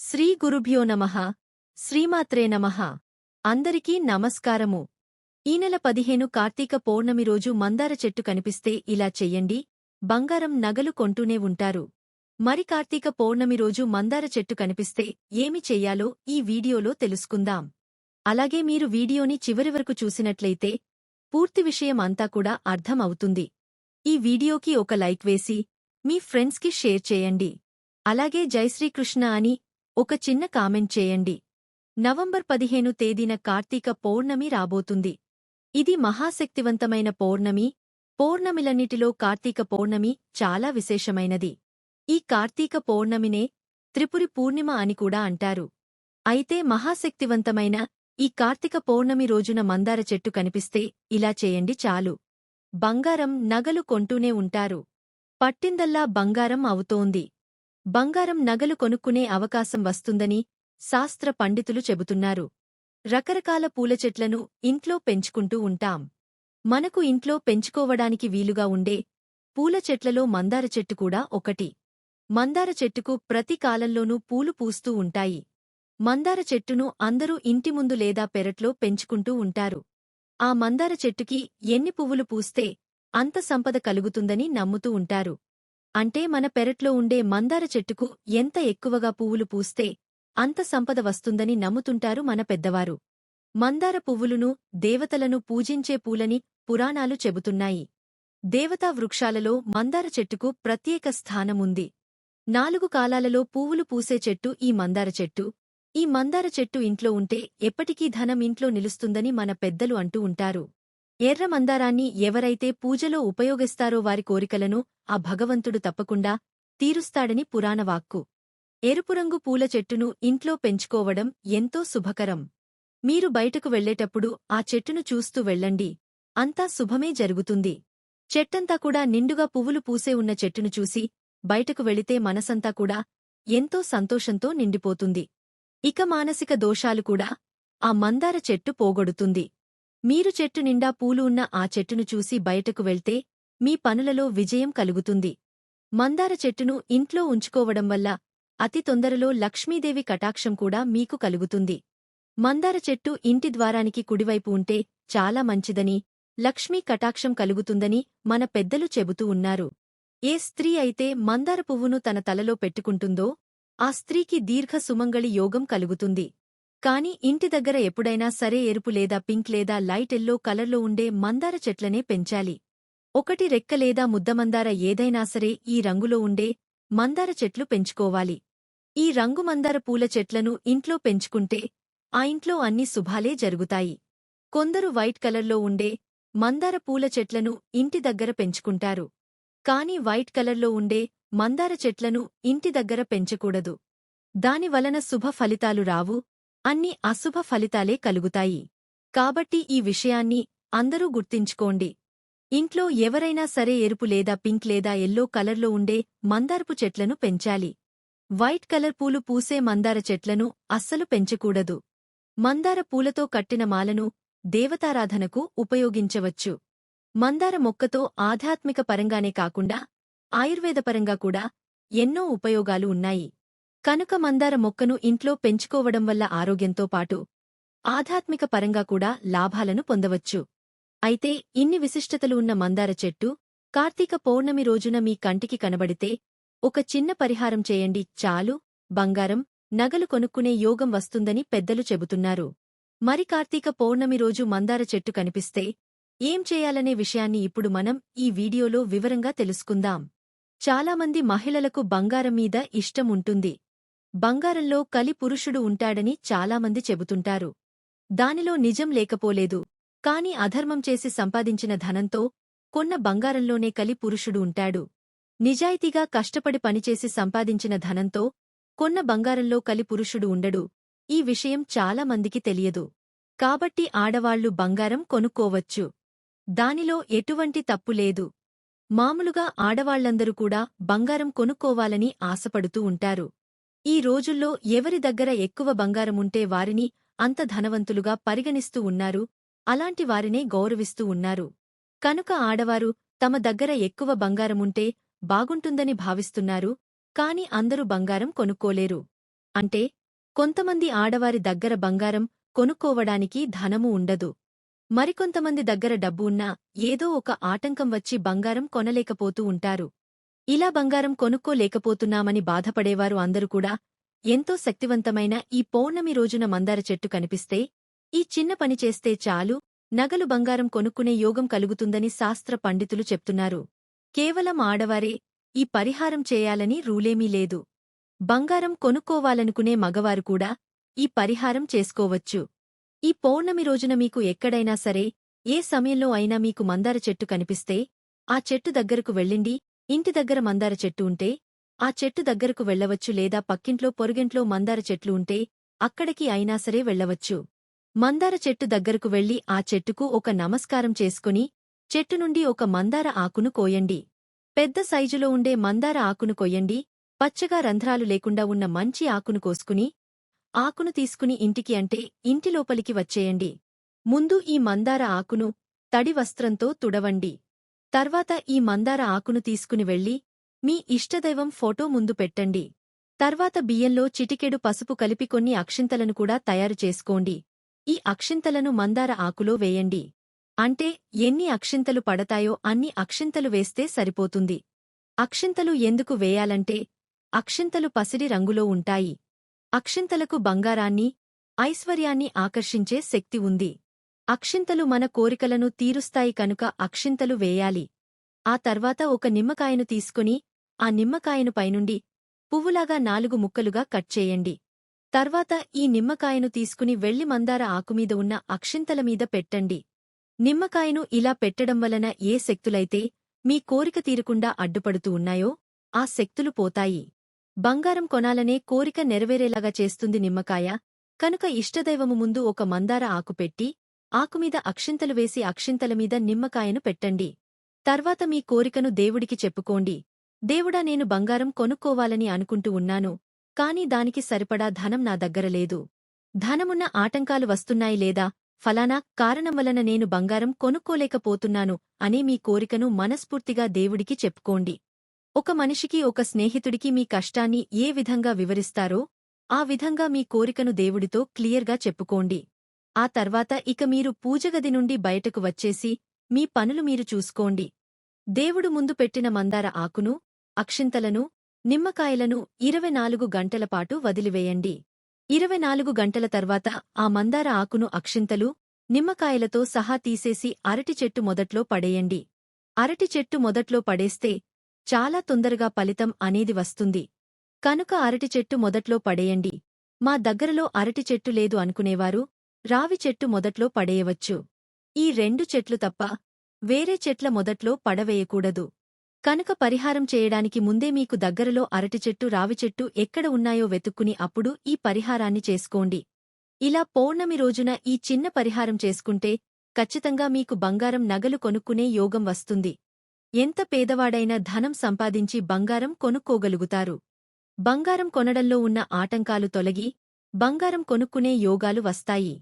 శ్రీ గురుభ్యో నమః శ్రీమాత్రే నమః అందరికీ నమస్కారము. ఈ నెల 15 కార్తీక పౌర్ణమి రోజు మందార చెట్టు కనిపిస్తే ఇలా చెయ్యండి. బంగారం నగలు కొంటూనే ఉంటారు. మరి కార్తీక పౌర్ణమి రోజు మందార చెట్టు కనిపిస్తే ఏమి చెయ్యాలో ఈ వీడియోలో తెలుసుకుందాం. అలాగే మీరు వీడియోని చివరి వరకు చూసినట్లయితే పూర్తి విషయం అంతా కూడా అర్థం అవుతుంది. ఈ వీడియోకి ఒక లైక్ వేసి మీ ఫ్రెండ్స్కి షేర్ చేయండి. అలాగే జై శ్రీకృష్ణ అని ఒక చిన్న కామెంట్ చేయండి. నవంబర్ 15 తేదీన కార్తీక పౌర్ణమి రాబోతుంది. ఇది మహాశక్తివంతమైన పౌర్ణమి. పౌర్ణమిలన్నిటిలో కార్తీక పౌర్ణమి చాలా విశేషమైనది. ఈ కార్తీక పౌర్ణమినే త్రిపురి పూర్ణిమ అని కూడా అంటారు. అయితే మహాశక్తివంతమైన ఈ కార్తీక పౌర్ణమి రోజున మందార చెట్టు కనిపిస్తే ఇలా చేయండి చాలు. బంగారం నగలు కొంటూనే ఉంటారు. పట్టిందల్లా బంగారం అవుతోంది. బంగారం నగలు కొనుక్కునే అవకాశం వస్తుందని శాస్త్ర పండితులు చెబుతున్నారు. రకరకాల పూల చెట్లను ఇంట్లో పెంచుకుంటూ ఉంటాం. మనకు ఇంట్లో పెంచుకోవడానికి వీలుగా ఉండే పూల చెట్లలో మందార చెట్టు కూడా ఒకటి. మందార చెట్టుకు ప్రతి కాలంలోనూ పూలు పూస్తూ ఉంటాయి. మందార చెట్టును అందరూ ఇంటి ముందు లేదా పెరట్లో పెంచుకుంటూ ఉంటారు. ఆ మందార చెట్టుకి ఎన్ని పువ్వులు పూస్తే అంత సంపద కలుగుతుందని నమ్ముతూ ఉంటారు. అంటే మన పెరట్లో ఉండే మందార చెట్టుకు ఎంత ఎక్కువగా పువ్వులు పూస్తే అంత సంపద వస్తుందని నమ్ముతుంటారు మన పెద్దవారు. మందార పువ్వులును దేవతలను పూజించే పూలని పురాణాలు చెబుతున్నాయి. దేవతా వృక్షాలలో మందార చెట్టుకు ప్రత్యేక స్థానముంది. 4 కాలాలలో పువ్వులు పూసే చెట్టు ఈ మందార చెట్టు. ఈ మందార చెట్టు ఇంట్లో ఉంటే ఎప్పటికీ ధనం ఇంట్లో నిలుస్తుందని మన పెద్దలు అంటూ ఉంటారు. ఎర్ర మందారాన్ని ఎవరైతే పూజలో ఉపయోగిస్తారో వారి కోరికలను ఆ భగవంతుడు తప్పకుండా తీరుస్తాడని పురాణవాక్కు. ఎరుపురంగు పూల చెట్టును ఇంట్లో పెంచుకోవడం ఎంతో శుభకరం. మీరు బయటకు వెళ్లేటప్పుడు ఆ చెట్టును చూస్తూ వెళ్ళండి. అంతా శుభమే జరుగుతుంది. చెట్టంతా కూడా నిండుగా పువ్వులు పూసే ఉన్న చెట్టును చూసి బయటకు వెళితే మనసంతా కూడా ఎంతో సంతోషంతో నిండిపోతుంది. ఇక మానసిక దోషాలు కూడా ఆ మందార చెట్టు పోగొడుతుంది. మీరు చెట్టు నిండా పూలు ఉన్న ఆ చెట్టును చూసి బయటకు వెళ్తే మీ పనులలో విజయం కలుగుతుంది. మందార చెట్టును ఇంట్లో ఉంచుకోవడం వల్ల అతి తొందరలో లక్ష్మీదేవి కటాక్షం కూడా మీకు కలుగుతుంది. మందార చెట్టు ఇంటి ద్వారానికి కుడివైపు ఉంటే చాలా మంచిదని, లక్ష్మీ కటాక్షం కలుగుతుందని మన పెద్దలు చెబుతూ ఉన్నారు. ఏ స్త్రీ అయితే మందార పువ్వును తన తలలో పెట్టుకుంటుందో ఆ స్త్రీకి దీర్ఘ సుమంగళి యోగం కలుగుతుంది. కాని ఇంటి దగ్గర ఎప్పుడైనా సరే ఎరుపు లేదా పింక్ లేదా లైట్ ఎల్లో కలర్లో ఉండే మందార చెట్లనే పెంచాలి. ఒకటి రెక్క లేదా ముద్దమందార ఏదైనా సరే ఈ రంగులో ఉండే మందార చెట్లు పెంచుకోవాలి. ఈ రంగు మందార పూల చెట్లను ఇంట్లో పెంచుకుంటే ఆ ఇంట్లో అన్ని శుభాలే జరుగుతాయి. కొందరు వైట్ కలర్లో ఉండే మందార పూల చెట్లను ఇంటి దగ్గర పెంచుకుంటారు. కాని వైట్ కలర్లో ఉండే మందార చెట్లను ఇంటి దగ్గర పెంచకూడదు. దానివలన శుభ ఫలితాలు రావు, అన్ని అశుభ ఫలితాలే కలుగుతాయి. కాబట్టి ఈ విషయాన్ని అందరూ గుర్తించుకోండి. ఇంట్లో ఎవరైనా సరే ఎరుపు లేదా పింక్ లేదా ఎల్లో కలర్లో ఉండే మందారపు చెట్లను పెంచాలి. వైట్ కలర్ పూలు పూసే మందార చెట్లను అస్సలు పెంచకూడదు. మందార పూలతో కట్టిన మాలను దేవతారాధనకు ఉపయోగించవచ్చు. మందార మొక్కతో ఆధ్యాత్మిక పరంగానే కాకుండా ఆయుర్వేదపరంగా కూడా ఎన్నో ఉపయోగాలు ఉన్నాయి. కనుక మందార మొక్కను ఇంట్లో పెంచుకోవడం వల్ల ఆరోగ్యంతో పాటు ఆధ్యాత్మిక పరంగా కూడా లాభాలను పొందవచ్చు. అయితే ఇన్ని విశిష్టతలు ఉన్న మందార చెట్టు కార్తీక పౌర్ణమి రోజున మీ కంటికి కనబడితే ఒక చిన్న పరిహారం చేయండి చాలు. బంగారం నగలు కొనుక్కునే యోగం వస్తుందని పెద్దలు చెబుతున్నారు. మరి కార్తీక పౌర్ణమి రోజు మందార చెట్టు కనిపిస్తే ఏం చేయాలనే విషయాన్ని ఇప్పుడు మనం ఈ వీడియోలో వివరంగా తెలుసుకుందాం. చాలామంది మహిళలకు బంగారం మీద ఇష్టం ఉంటుంది. బంగారంలో కలి పురుషుడు ఉంటాడని చాలామంది చెబుతుంటారు. దానిలో నిజం లేకపోలేదు. కాని అధర్మం చేసి సంపాదించిన ధనంతో కొన్న బంగారంలోనే కలి పురుషుడు ఉంటాడు. నిజాయితీగా కష్టపడి పనిచేసి సంపాదించిన ధనంతో కొన్న బంగారంలో కలి పురుషుడు ఉండడు. ఈ విషయం చాలా మందికి తెలియదు. కాబట్టి ఆడవాళ్లు బంగారం కొనుక్కోవచ్చు. దానిలో ఎటువంటి తప్పు లేదు. మామూలుగా ఆడవాళ్లందరూ కూడా బంగారం కొనుక్కోవాలని ఆశపడుతూ ఉంటారు. ఈ రోజుల్లో ఎవరి దగ్గర ఎక్కువ బంగారముంటే వారిని అంత ధనవంతులుగా పరిగణిస్తూ ఉన్నారు. అలాంటి వారినే గౌరవిస్తూ ఉన్నారు. కనుక ఆడవారు తమ దగ్గర ఎక్కువ బంగారముంటే బాగుంటుందని భావిస్తున్నారు. కాని అందరూ బంగారం కొనుక్కోలేరు. అంటే కొంతమంది ఆడవారి దగ్గర బంగారం కొనుక్కోవడానికి ధనము ఉండదు. మరికొంతమంది దగ్గర డబ్బు ఉన్నా ఏదో ఒక ఆటంకం వచ్చి బంగారం కొనలేకపోతూ ఉంటారు. ఇలా బంగారం కొనుక్కోలేకపోతున్నామని బాధపడేవారు అందరూ కూడా ఎంతో శక్తివంతమైన ఈ పౌర్ణమి రోజున మందార చెట్టు కనిపిస్తే ఈ చిన్న పని చేస్తే చాలు నగలు బంగారం కొనుక్కునే యోగం కలుగుతుందని శాస్త్ర పండితులు చెప్తున్నారు. కేవలం ఆడవారే ఈ పరిహారం చేయాలని రూలేమీ లేదు. బంగారం కొనుక్కోవాలనుకునే మగవారు కూడా ఈ పరిహారం చేసుకోవచ్చు. ఈ పౌర్ణమి రోజున మీకు ఎక్కడైనా సరే ఏ సమయంలో అయినా మీకు మందార చెట్టు కనిపిస్తే ఆ చెట్టు దగ్గరకు వెళ్ళిండి. ఇంటి దగ్గర మందార చెట్టు ఉంటే ఆ చెట్టు దగ్గరకు వెళ్లవచ్చు, లేదా పక్కింట్లో పొరుగింట్లో మందార చెట్లు ఉంటే అక్కడికి అయినా సరే వెళ్లవచ్చు. మందార చెట్టు దగ్గరకు వెళ్లి ఆ చెట్టుకు ఒక నమస్కారం చేసుకుని చెట్టు నుండి ఒక మందార ఆకును కోయండి. పెద్ద సైజులో ఉండే మందార ఆకును కొయ్యండి. పచ్చగా రంధ్రాలు లేకుండా ఉన్న మంచి ఆకును కోసుకుని ఆకును తీసుకుని ఇంటికి అంటే ఇంటి లోపలికి వచ్చేయండి. ముందు ఈ మందార ఆకును తడి వస్త్రంతో తుడవండి. తర్వాత ఈ మందార ఆకును తీసుకుని వెళ్లి మీ ఇష్టదైవం ఫోటో ముందు పెట్టండి. తర్వాత బియ్యంలో చిటికెడు పసుపు కలిపి కొన్ని అక్షింతలను కూడా తయారు చేసుకోండి. ఈ అక్షింతలను మందార ఆకులో వేయండి. అంటే ఎన్ని అక్షింతలు పడతాయో అన్ని అక్షింతలు వేస్తే సరిపోతుంది. అక్షింతలు ఎందుకు వేయాలంటే అక్షింతలు పసిడి రంగులో ఉంటాయి. అక్షింతలకు బంగారాన్ని, ఐశ్వర్యాన్ని ఆకర్షించే శక్తి ఉంది. అక్షింతలు మన కోరికలను తీరుస్తాయి కనుక అక్షింతలు వేయాలి. ఆ తర్వాత ఒక నిమ్మకాయను తీసుకుని ఆ నిమ్మకాయను పైనుండి పువ్వులాగా 4 ముక్కలుగా కట్ చేయండి. తర్వాత ఈ నిమ్మకాయను తీసుకుని వెళ్లి మందార ఆకుమీద ఉన్న అక్షింతల మీద పెట్టండి. నిమ్మకాయను ఇలా పెట్టడం వలన ఏ శక్తులైతే మీ కోరిక తీరకుండా అడ్డుపడుతూ ఉన్నాయో ఆ శక్తులు పోతాయి. బంగారం కొనాలనే కోరిక నెరవేరేలాగా చేస్తుంది నిమ్మకాయ. కనుక ఇష్టదైవము ముందు ఒక మందార ఆకు పెట్టి ఆకుమీద అక్షింతలు వేసి అక్షింతల మీద నిమ్మకాయను పెట్టండి. తర్వాత మీ కోరికను దేవుడికి చెప్పుకోండి. దేవుడా, నేను బంగారం కొనుక్కోవాలని అనుకుంటూ ఉన్నాను, కాని దానికి సరిపడా ధనం నా దగ్గర లేదు. ధనమున్న ఆటంకాలు వస్తున్నాయి, లేదా ఫలానా కారణం వలన నేను బంగారం కొనుక్కోలేకపోతున్నాను అనే మీ కోరికను మనస్ఫూర్తిగా దేవుడికి చెప్పుకోండి. ఒక మనిషికి ఒక స్నేహితుడికి మీ కష్టాన్ని ఏ విధంగా వివరిస్తారో ఆ విధంగా మీ కోరికను దేవుడితో క్లియర్గా చెప్పుకోండి. ఆ తర్వాత ఇక మీరు పూజగది నుండి బయటకు వచ్చేసి మీ పనులు మీరు చూసుకోండి. దేవుడు ముందు పెట్టిన మందార ఆకును, అక్షింతలను, నిమ్మకాయలను 24 గంటలపాటు వదిలివేయండి. 24 గంటల తర్వాత ఆ మందార ఆకును, అక్షింతలు, నిమ్మకాయలతో సహా తీసేసి అరటి చెట్టు మొదట్లో పడేయండి. అరటి చెట్టు మొదట్లో పడేస్తే చాలా తొందరగా ఫలితం అనేది వస్తుంది. కనుక అరటి చెట్టు మొదట్లో పడేయండి. మా దగ్గరలో అరటి చెట్టు లేదు అనుకునేవారు రావి చెట్టు మొదట్లో పడేయవచ్చు. ఈ 2 చెట్లు తప్ప వేరే చెట్ల మొదట్లో పడవేయకూడదు. కనుక పరిహారం చేయడానికి ముందే మీకు దగ్గరలో అరటి చెట్టు, రావి చెట్టు ఎక్కడ ఉన్నాయో వెతుక్కుని అప్పుడు ఈ పరిహారాన్ని చేసుకోండి. ఇలా పౌర్ణమి రోజున ఈ చిన్న పరిహారం చేసుకుంటే ఖచ్చితంగా మీకు బంగారం, నగలు కొనుక్కునే యోగం వస్తుంది. ఎంత పేదవాడైనా ధనం సంపాదించి బంగారం కొనుక్కోగలుగుతారు. బంగారం కొనడంలో ఉన్న ఆటంకాలు తొలగి బంగారం కొనుక్కునే యోగాలు వస్తాయి.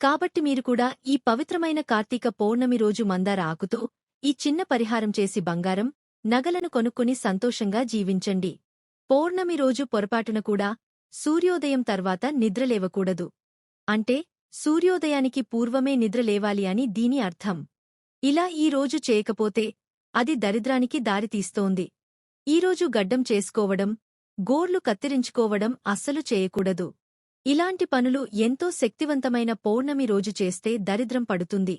కాబట్టి మీరు కూడా ఈ పవిత్రమైన కార్తీక పౌర్ణమి రోజు మందార ఆకుతో ఈ చిన్న పరిహారం చేసి బంగారం, నగలను కొనుక్కుని సంతోషంగా జీవించండి. పౌర్ణమి రోజు పొరపాటున కూడా సూర్యోదయం తర్వాత నిద్రలేవకూడదు. అంటే సూర్యోదయానికి పూర్వమే నిద్రలేవాలి అని దీని అర్థం. ఇలా ఈ రోజు చేయకపోతే అది దరిద్రానికి దారితీస్తోంది. ఈరోజు గడ్డం చేసుకోవడం, గోర్లు కత్తిరించుకోవడం అస్సలు చేయకూడదు. ఇలాంటి పనులు ఎంతో శక్తివంతమైన పౌర్ణమి రోజు చేస్తే దరిద్రం పడుతుంది.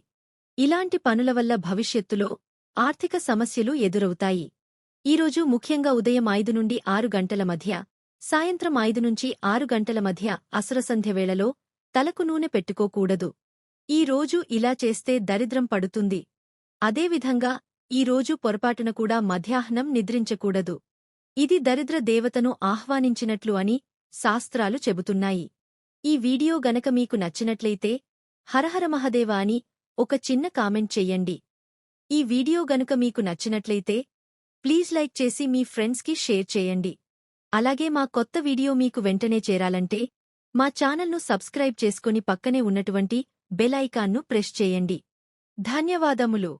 ఇలాంటి పనుల వల్ల భవిష్యత్తులో ఆర్థిక సమస్యలు ఎదురవుతాయి. ఈరోజు ముఖ్యంగా ఉదయం 5 నుండి 6 గంటల మధ్య, సాయంత్రం 5 నుంచి 6 గంటల మధ్య అసురసంధ్య వేళలో తలకు నూనె పెట్టుకోకూడదు. ఈ రోజు ఇలా చేస్తే దరిద్రం పడుతుంది. అదేవిధంగా ఈ రోజు పొరపాటున కూడా మధ్యాహ్నం నిద్రించకూడదు. ఇది దరిద్ర దేవతను ఆహ్వానించినట్లు అని శాస్త్రాలు చెబుతున్నాయి. ఈ వీడియో గనక మీకు నచ్చినట్లయితే హరహర మహదేవ అని ఒక చిన్న కామెంట్ చెయ్యండి. ఈ వీడియో గనుక మీకు నచ్చినట్లయితే ప్లీజ్ లైక్ చేసి మీ ఫ్రెండ్స్కి షేర్ చేయండి. అలాగే మా కొత్త వీడియో మీకు వెంటనే చేరాలంటే మా ఛానల్ను సబ్స్క్రైబ్ చేసుకుని పక్కనే ఉన్నటువంటి బెల్ ఐకాన్ను ప్రెస్ చేయండి. ధన్యవాదములు.